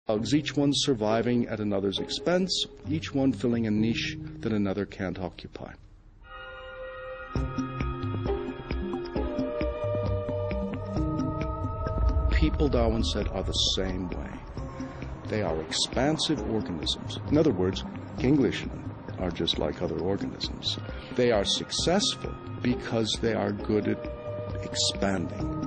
Each one surviving at another's expense, each one filling a niche that another can't occupy. People, Darwin said, are the same way. They are expansive organisms. In other words, Englishmen are just like other organisms. They are successful because they are good at expanding.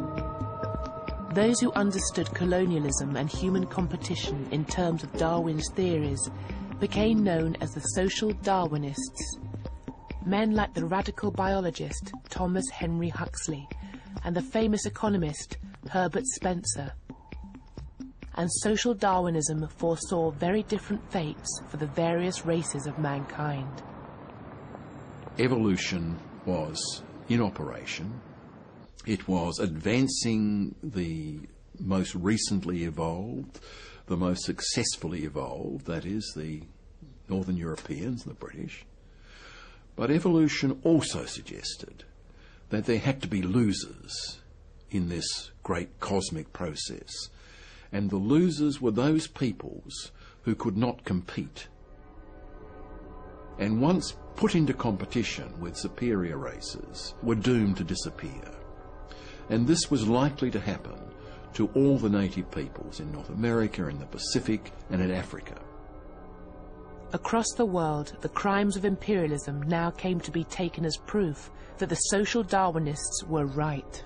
Those who understood colonialism and human competition in terms of Darwin's theories became known as the social Darwinists. Men like the radical biologist Thomas Henry Huxley and the famous economist Herbert Spencer. And social Darwinism foresaw very different fates for the various races of mankind. Evolution was in operation. It was advancing the most recently evolved, the most successfully evolved, that is, the Northern Europeans, the British. But evolution also suggested that there had to be losers in this great cosmic process. And the losers were those peoples who could not compete. And once put into competition with superior races, were doomed to disappear. And this was likely to happen to all the native peoples in North America, in the Pacific, and in Africa. Across the world, the crimes of imperialism now came to be taken as proof that the social Darwinists were right.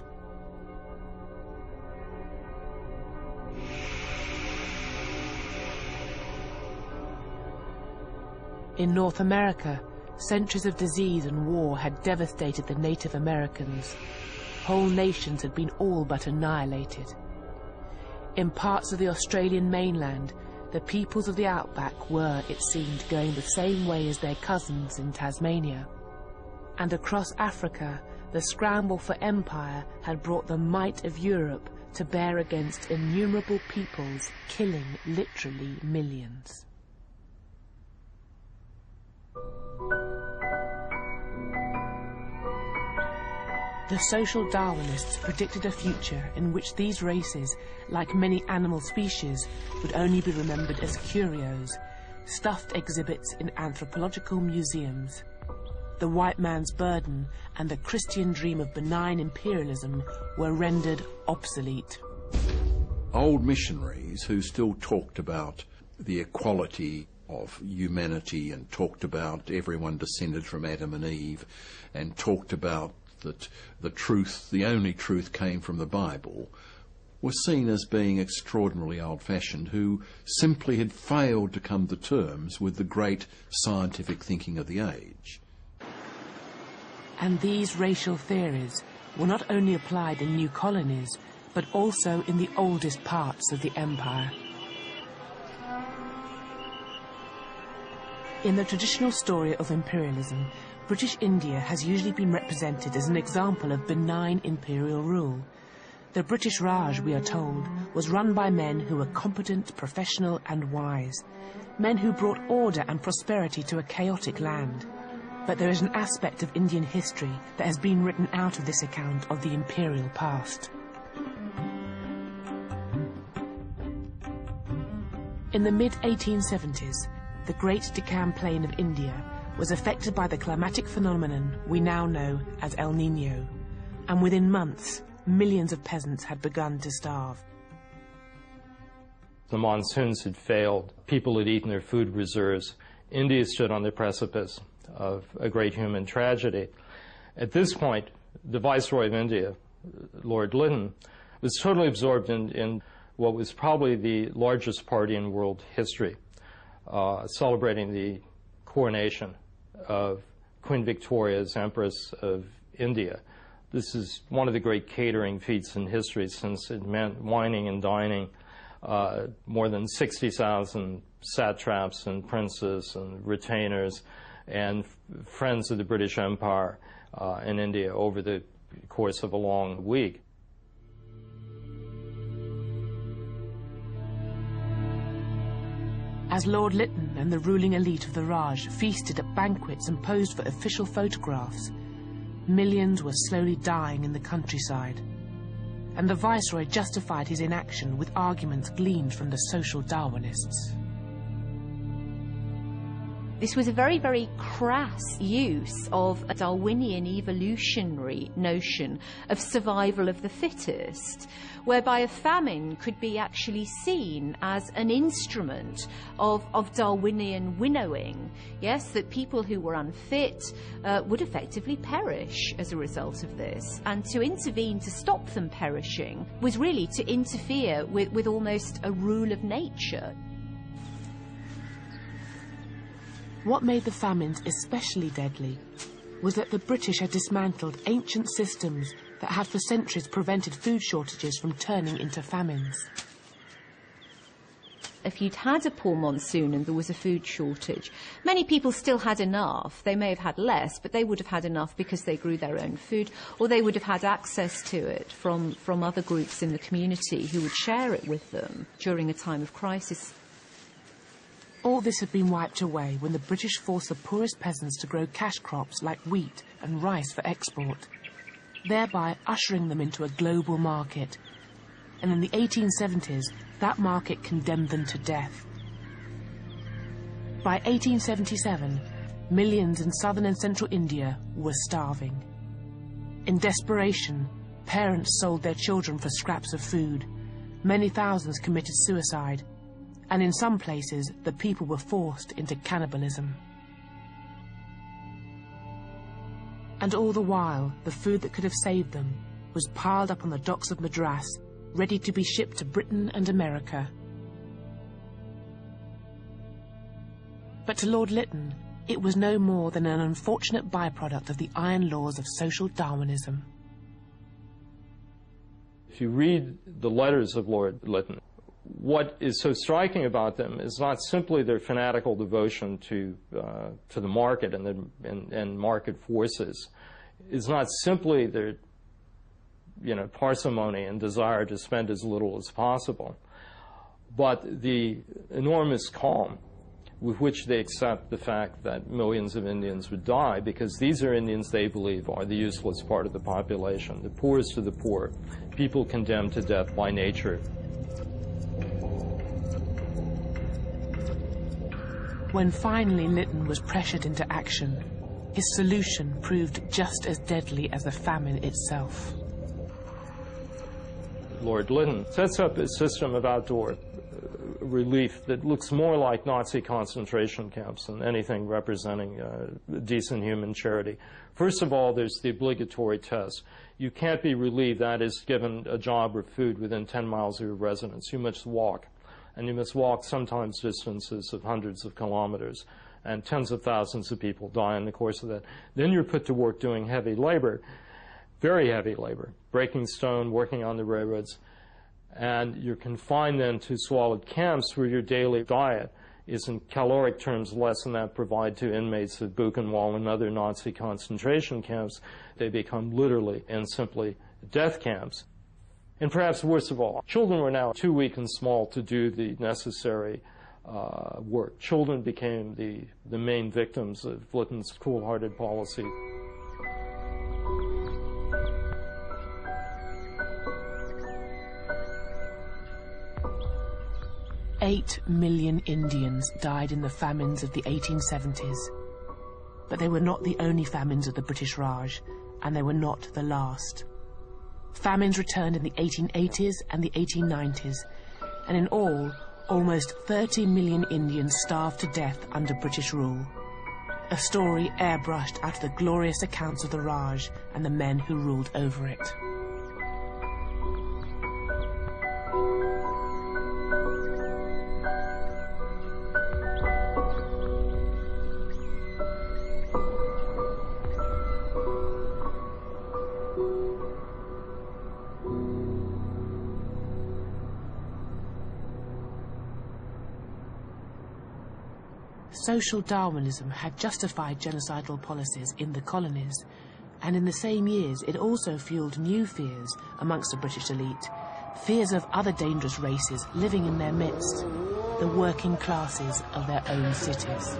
In North America, centuries of disease and war had devastated the Native Americans. Whole nations had been all but annihilated. In parts of the Australian mainland, the peoples of the outback were, it seemed, going the same way as their cousins in Tasmania. And across Africa, the scramble for empire had brought the might of Europe to bear against innumerable peoples, killing literally millions. The social Darwinists predicted a future in which these races, like many animal species, would only be remembered as curios, stuffed exhibits in anthropological museums. The white man's burden and the Christian dream of benign imperialism were rendered obsolete. Old missionaries who still talked about the equality of humanity and talked about everyone descended from Adam and Eve and talked about that the truth, the only truth, came from the Bible, were seen as being extraordinarily old-fashioned, who simply had failed to come to terms with the great scientific thinking of the age. And these racial theories were not only applied in new colonies, but also in the oldest parts of the empire. In the traditional story of imperialism, British India has usually been represented as an example of benign imperial rule. The British Raj, we are told, was run by men who were competent, professional and wise, men who brought order and prosperity to a chaotic land. But there is an aspect of Indian history that has been written out of this account of the imperial past. In the mid-1870s, the Great Deccan Plain of India was affected by the climatic phenomenon we now know as El Niño, and within months, millions of peasants had begun to starve. The monsoons had failed, people had eaten their food reserves. India stood on the precipice of a great human tragedy. At this point, the Viceroy of India, Lord Lytton, was totally absorbed in what was probably the largest party in world history, celebrating the coronation of Queen Victoria as Empress of India. This is one of the great catering feats in history, since it meant wining and dining more than 60,000 satraps and princes and retainers and friends of the British Empire in India over the course of a long week. As Lord Lytton and the ruling elite of the Raj feasted at banquets and posed for official photographs, millions were slowly dying in the countryside. and the Viceroy justified his inaction with arguments gleaned from the social Darwinists. This was a very, very crass use of a Darwinian evolutionary notion of survival of the fittest, whereby a famine could be actually seen as an instrument of Darwinian winnowing. Yes, that people who were unfit would effectively perish as a result of this. And to intervene to stop them perishing was really to interfere with almost a rule of nature. What made the famines especially deadly was that the British had dismantled ancient systems that had for centuries prevented food shortages from turning into famines. If you'd had a poor monsoon and there was a food shortage, many people still had enough. They may have had less, but they would have had enough because they grew their own food, or they would have had access to it from other groups in the community who would share it with them during a time of crisis. All this had been wiped away when the British forced the poorest peasants to grow cash crops like wheat and rice for export, thereby ushering them into a global market. And in the 1870s, that market condemned them to death. By 1877, millions in southern and central India were starving. In desperation, parents sold their children for scraps of food. Many thousands committed suicide. And in some places, the people were forced into cannibalism. And all the while, the food that could have saved them was piled up on the docks of Madras, ready to be shipped to Britain and America. But to Lord Lytton, it was no more than an unfortunate byproduct of the iron laws of social Darwinism. If you read the letters of Lord Lytton, what is so striking about them is not simply their fanatical devotion to the market and market forces. It's not simply their parsimony and desire to spend as little as possible, but the enormous calm with which they accept the fact that millions of Indians would die, because these are Indians they believe are the useless part of the population, the poorest of the poor, people condemned to death by nature. When finally Lytton was pressured into action, his solution proved just as deadly as the famine itself. Lord Lytton sets up a system of outdoor relief that looks more like Nazi concentration camps than anything representing decent human charity. First of all, there's the obligatory test. You can't be relieved, that is, given a job or food within 10 miles of your residence. You must walk. And you must walk sometimes distances of hundreds of kilometers, and tens of thousands of people die in the course of that. Then you're put to work doing heavy labor, very heavy labor, breaking stone, working on the railroads, and you're confined then to squalid camps where your daily diet is in caloric terms less than that provided to inmates of Buchenwald and other Nazi concentration camps. They become literally and simply death camps. And perhaps worst of all, children were now too weak and small to do the necessary work. Children became the main victims of Lytton's cool-hearted policy. Eight million Indians died in the famines of the 1870s. But they were not the only famines of the British Raj, and they were not the last. Famines returned in the 1880s and the 1890s, and in all, almost 30 million Indians starved to death under British rule. A story airbrushed out of the glorious accounts of the Raj and the men who ruled over it. Social Darwinism had justified genocidal policies in the colonies, and in the same years it also fueled new fears amongst the British elite, fears of other dangerous races living in their midst, the working classes of their own cities.